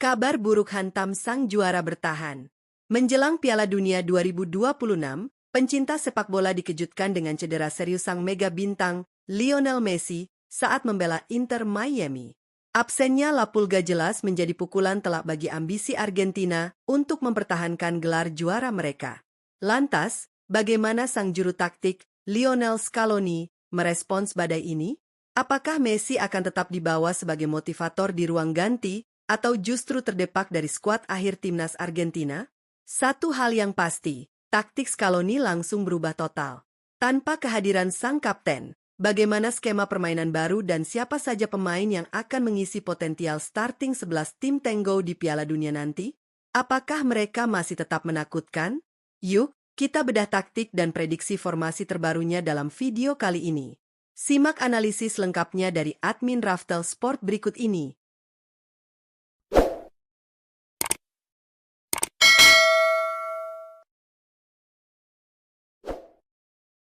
Kabar buruk hantam sang juara bertahan. Menjelang Piala Dunia 2026, pencinta sepak bola dikejutkan dengan cedera serius sang mega bintang, Lionel Messi, saat membela Inter Miami. Absennya La Pulga jelas menjadi pukulan telak bagi ambisi Argentina untuk mempertahankan gelar juara mereka. Lantas, bagaimana sang juru taktik, Lionel Scaloni, merespons badai ini? Apakah Messi akan tetap dibawa sebagai motivator di ruang ganti, atau justru terdepak dari skuad akhir timnas Argentina? Satu hal yang pasti, taktik Scaloni langsung berubah total. Tanpa kehadiran sang kapten, bagaimana skema permainan baru dan siapa saja pemain yang akan mengisi potensial starting 11 tim Tango di Piala Dunia nanti? Apakah mereka masih tetap menakutkan? Yuk, kita bedah taktik dan prediksi formasi terbarunya dalam video kali ini. Simak analisis lengkapnya dari admin Raftel Sport berikut ini.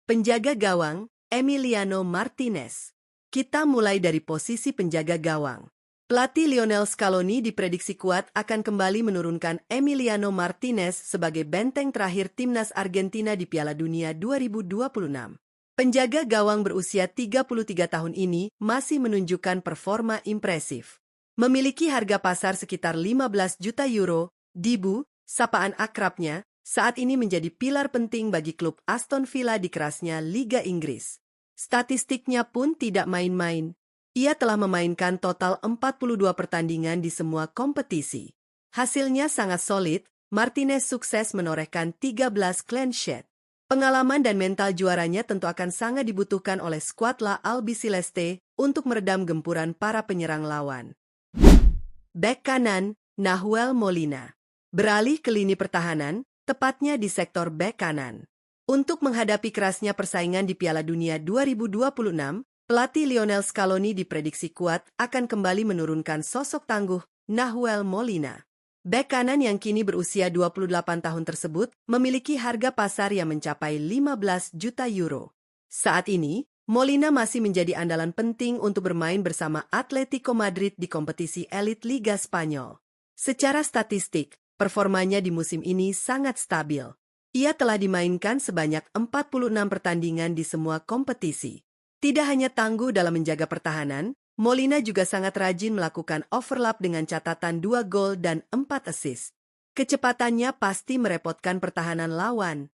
Penjaga gawang, Emiliano Martinez. Kita mulai dari posisi penjaga gawang. Pelatih Lionel Scaloni diprediksi kuat akan kembali menurunkan Emiliano Martinez sebagai benteng terakhir timnas Argentina di Piala Dunia 2026. Penjaga gawang berusia 33 tahun ini masih menunjukkan performa impresif. Memiliki harga pasar sekitar 15 juta euro, Dibu, sapaan akrabnya, saat ini menjadi pilar penting bagi klub Aston Villa di kerasnya Liga Inggris. Statistiknya pun tidak main-main. Ia telah memainkan total 42 pertandingan di semua kompetisi. Hasilnya sangat solid, Martinez sukses menorehkan 13 clean sheet. Pengalaman dan mental juaranya tentu akan sangat dibutuhkan oleh skuad La Albiceleste untuk meredam gempuran para penyerang lawan. Bek kanan, Nahuel Molina. Beralih ke lini pertahanan, tepatnya di sektor bek kanan. Untuk menghadapi kerasnya persaingan di Piala Dunia 2026, pelatih Lionel Scaloni diprediksi kuat akan kembali menurunkan sosok tangguh Nahuel Molina. Bek kanan yang kini berusia 28 tahun tersebut memiliki harga pasar yang mencapai 15 juta euro. Saat ini, Molina masih menjadi andalan penting untuk bermain bersama Atletico Madrid di kompetisi elit Liga Spanyol. Secara statistik, performanya di musim ini sangat stabil. Ia telah dimainkan sebanyak 46 pertandingan di semua kompetisi. Tidak hanya tangguh dalam menjaga pertahanan, Molina juga sangat rajin melakukan overlap dengan catatan 2 gol dan 4 assist. Kecepatannya pasti merepotkan pertahanan lawan.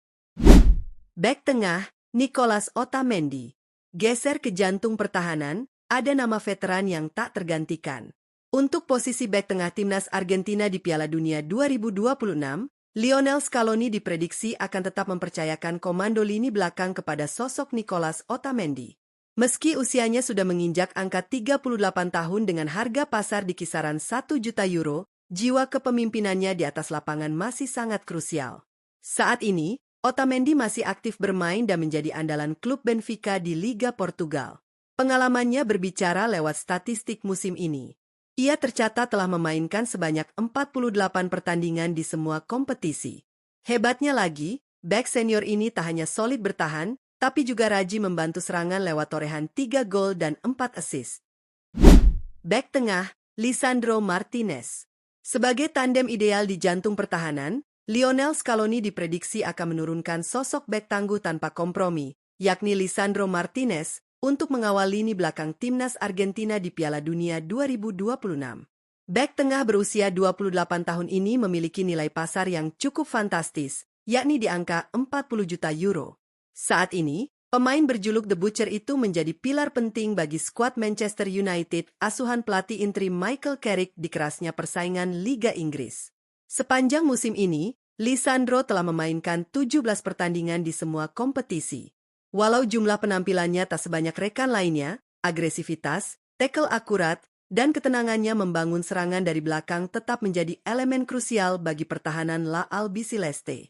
Bek tengah, Nicolas Otamendi. Geser ke jantung pertahanan, ada nama veteran yang tak tergantikan. Untuk posisi bek tengah timnas Argentina di Piala Dunia 2026, Lionel Scaloni diprediksi akan tetap mempercayakan komando lini belakang kepada sosok Nicolas Otamendi. Meski usianya sudah menginjak angka 38 tahun dengan harga pasar di kisaran 1 juta euro, jiwa kepemimpinannya di atas lapangan masih sangat krusial. Saat ini, Otamendi masih aktif bermain dan menjadi andalan klub Benfica di Liga Portugal. Pengalamannya berbicara lewat statistik musim ini. Ia tercatat telah memainkan sebanyak 48 pertandingan di semua kompetisi. Hebatnya lagi, bek senior ini tak hanya solid bertahan, tapi juga rajin membantu serangan lewat torehan 3 gol dan 4 assist. Bek tengah, Lisandro Martinez. Sebagai tandem ideal di jantung pertahanan, Lionel Scaloni diprediksi akan menurunkan sosok bek tangguh tanpa kompromi, yakni Lisandro Martinez, untuk mengawal lini belakang timnas Argentina di Piala Dunia 2026. Bek tengah berusia 28 tahun ini memiliki nilai pasar yang cukup fantastis, yakni di angka 40 juta euro. Saat ini, pemain berjuluk The Butcher itu menjadi pilar penting bagi skuad Manchester United asuhan pelatih interim Michael Carrick di kerasnya persaingan Liga Inggris. Sepanjang musim ini, Lisandro telah memainkan 17 pertandingan di semua kompetisi. Walau jumlah penampilannya tak sebanyak rekan lainnya, agresivitas, tackle akurat, dan ketenangannya membangun serangan dari belakang tetap menjadi elemen krusial bagi pertahanan La Albiceleste.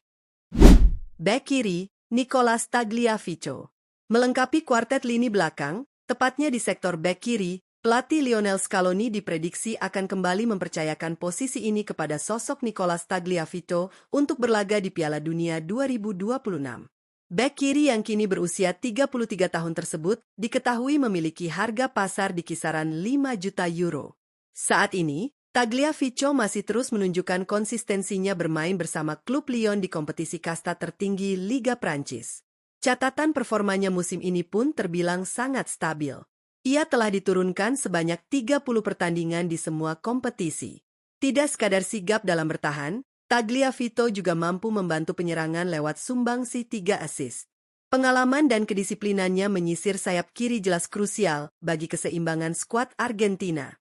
Bek kiri, Nicolas Tagliafico. Melengkapi kuartet lini belakang, tepatnya di sektor bek kiri, pelatih Lionel Scaloni diprediksi akan kembali mempercayakan posisi ini kepada sosok Nicolas Tagliafico untuk berlaga di Piala Dunia 2026. Bek kiri yang kini berusia 33 tahun tersebut diketahui memiliki harga pasar di kisaran 5 juta euro. Saat ini, Tagliafico masih terus menunjukkan konsistensinya bermain bersama klub Lyon di kompetisi kasta tertinggi Liga Prancis. Catatan performanya musim ini pun terbilang sangat stabil. Ia telah diturunkan sebanyak 30 pertandingan di semua kompetisi. Tidak sekadar sigap dalam bertahan, Tagliafico juga mampu membantu penyerangan lewat sumbangsi 3 assist. Pengalaman dan kedisiplinannya menyisir sayap kiri jelas krusial bagi keseimbangan skuad Argentina.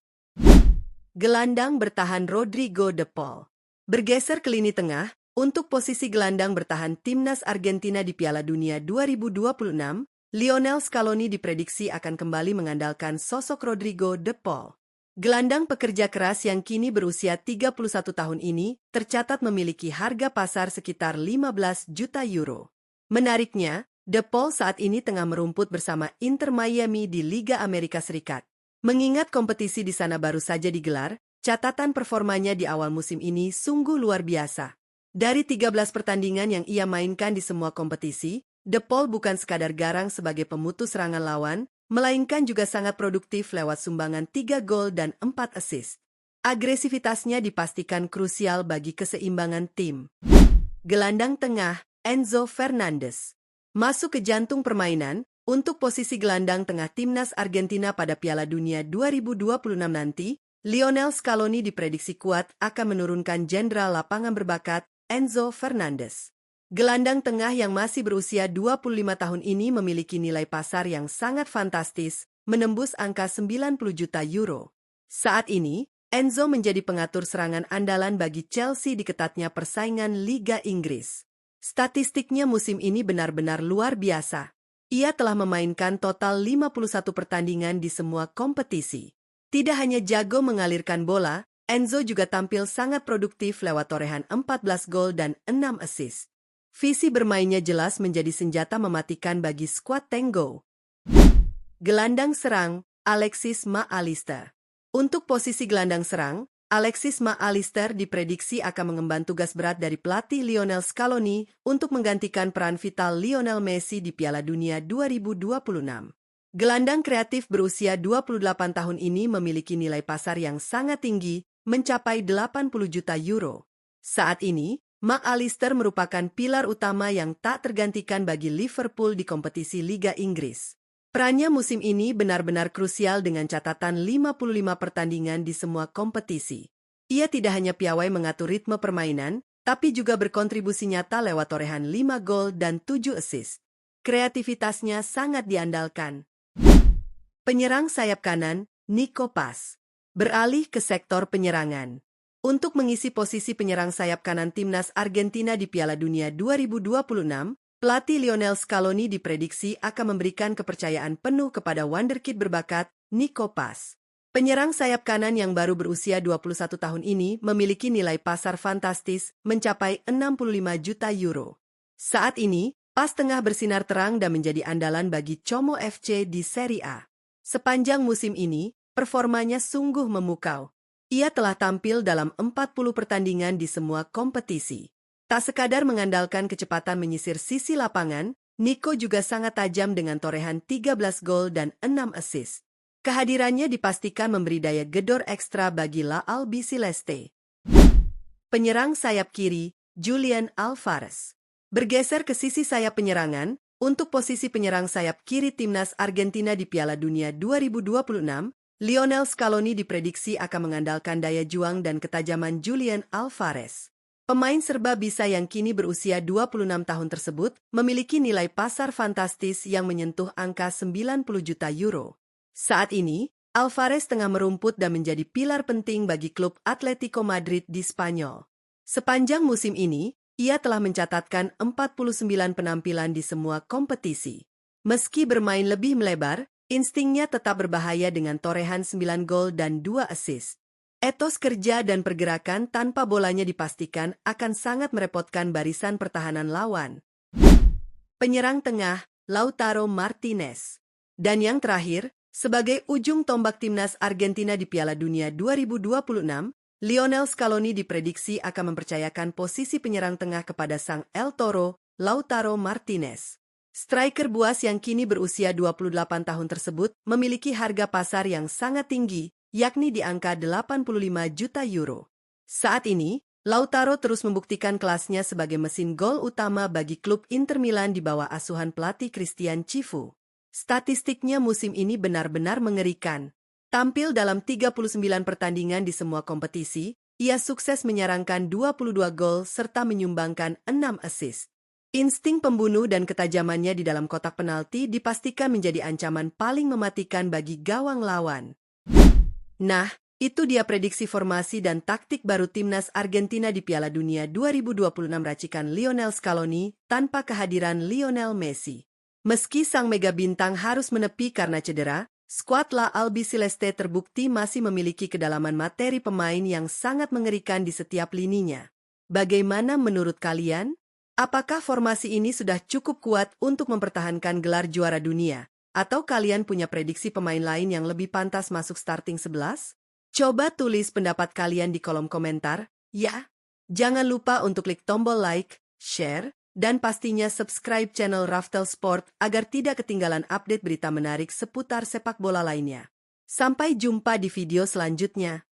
Gelandang bertahan Rodrigo de Paul bergeser ke lini tengah. Untuk posisi gelandang bertahan timnas Argentina di Piala Dunia 2026, Lionel Scaloni diprediksi akan kembali mengandalkan sosok Rodrigo de Paul. Gelandang pekerja keras yang kini berusia 31 tahun ini tercatat memiliki harga pasar sekitar 15 juta euro. Menariknya, de Paul saat ini tengah merumput bersama Inter Miami di Liga Amerika Serikat. Mengingat kompetisi di sana baru saja digelar, catatan performanya di awal musim ini sungguh luar biasa. Dari 13 pertandingan yang ia mainkan di semua kompetisi, de Paul bukan sekadar garang sebagai pemutus serangan lawan, melainkan juga sangat produktif lewat sumbangan 3 gol dan 4 assist. Agresivitasnya dipastikan krusial bagi keseimbangan tim. Gelandang tengah, Enzo Fernandez masuk ke jantung permainan. Untuk posisi gelandang tengah timnas Argentina pada Piala Dunia 2026 nanti, Lionel Scaloni diprediksi kuat akan menurunkan jenderal lapangan berbakat Enzo Fernandez. Gelandang tengah yang masih berusia 25 tahun ini memiliki nilai pasar yang sangat fantastis, menembus angka 90 juta euro. Saat ini, Enzo menjadi pengatur serangan andalan bagi Chelsea di ketatnya persaingan Liga Inggris. Statistiknya musim ini benar-benar luar biasa. Ia telah memainkan total 51 pertandingan di semua kompetisi. Tidak hanya jago mengalirkan bola, Enzo juga tampil sangat produktif lewat torehan 14 gol dan 6 assist. Visi bermainnya jelas menjadi senjata mematikan bagi skuad Tango. Gelandang serang, Alexis McAllister. Untuk posisi gelandang serang, Alexis McAllister diprediksi akan mengemban tugas berat dari pelatih Lionel Scaloni untuk menggantikan peran vital Lionel Messi di Piala Dunia 2026. Gelandang kreatif berusia 28 tahun ini memiliki nilai pasar yang sangat tinggi, mencapai 80 juta euro. Saat ini, McAllister merupakan pilar utama yang tak tergantikan bagi Liverpool di kompetisi Liga Inggris. Perannya musim ini benar-benar krusial dengan catatan 55 pertandingan di semua kompetisi. Ia tidak hanya piawai mengatur ritme permainan, tapi juga berkontribusi nyata lewat torehan 5 gol dan 7 assist. Kreativitasnya sangat diandalkan. Penyerang sayap kanan, Nico Paz beralih ke sektor penyerangan. Untuk mengisi posisi penyerang sayap kanan timnas Argentina di Piala Dunia 2026, pelatih Lionel Scaloni diprediksi akan memberikan kepercayaan penuh kepada wonderkid berbakat, Nico Paz. Penyerang sayap kanan yang baru berusia 21 tahun ini memiliki nilai pasar fantastis mencapai 65 juta euro. Saat ini, Paz tengah bersinar terang dan menjadi andalan bagi Como FC di Serie A. Sepanjang musim ini, performanya sungguh memukau. Ia telah tampil dalam 40 pertandingan di semua kompetisi. Tak sekadar mengandalkan kecepatan menyisir sisi lapangan, Nico juga sangat tajam dengan torehan 13 gol dan 6 assist. Kehadirannya dipastikan memberi daya gedor ekstra bagi La Albiceleste. Penyerang sayap kiri, Julian Alvarez bergeser ke sisi sayap penyerangan. Untuk posisi penyerang sayap kiri timnas Argentina di Piala Dunia 2026, Lionel Scaloni diprediksi akan mengandalkan daya juang dan ketajaman Julian Alvarez. Pemain serba bisa yang kini berusia 26 tahun tersebut memiliki nilai pasar fantastis yang menyentuh angka 90 juta euro. Saat ini, Alvarez tengah merumput dan menjadi pilar penting bagi klub Atletico Madrid di Spanyol. Sepanjang musim ini, ia telah mencatatkan 49 penampilan di semua kompetisi. Meski bermain lebih melebar, instingnya tetap berbahaya dengan torehan 9 gol dan 2 assist. Etos kerja dan pergerakan tanpa bolanya dipastikan akan sangat merepotkan barisan pertahanan lawan. Penyerang tengah, Lautaro Martinez. Dan yang terakhir, sebagai ujung tombak timnas Argentina di Piala Dunia 2026, Lionel Scaloni diprediksi akan mempercayakan posisi penyerang tengah kepada sang El Toro, Lautaro Martinez. Striker buas yang kini berusia 28 tahun tersebut memiliki harga pasar yang sangat tinggi, yakni di angka 85 juta euro. Saat ini, Lautaro terus membuktikan kelasnya sebagai mesin gol utama bagi klub Inter Milan di bawah asuhan pelatih Christian Cifu. Statistiknya musim ini benar-benar mengerikan. Tampil dalam 39 pertandingan di semua kompetisi, ia sukses menyarangkan 22 gol serta menyumbangkan 6 assist. Insting pembunuh dan ketajamannya di dalam kotak penalti dipastikan menjadi ancaman paling mematikan bagi gawang lawan. Nah, itu dia prediksi formasi dan taktik baru timnas Argentina di Piala Dunia 2026 racikan Lionel Scaloni tanpa kehadiran Lionel Messi. Meski sang mega bintang harus menepi karena cedera, skuad La Albiceleste terbukti masih memiliki kedalaman materi pemain yang sangat mengerikan di setiap lininya. Bagaimana menurut kalian? Apakah formasi ini sudah cukup kuat untuk mempertahankan gelar juara dunia? Atau kalian punya prediksi pemain lain yang lebih pantas masuk starting 11? Coba tulis pendapat kalian di kolom komentar, ya. Jangan lupa untuk klik tombol like, share, dan pastinya subscribe channel Raftel Sport agar tidak ketinggalan update berita menarik seputar sepak bola lainnya. Sampai jumpa di video selanjutnya.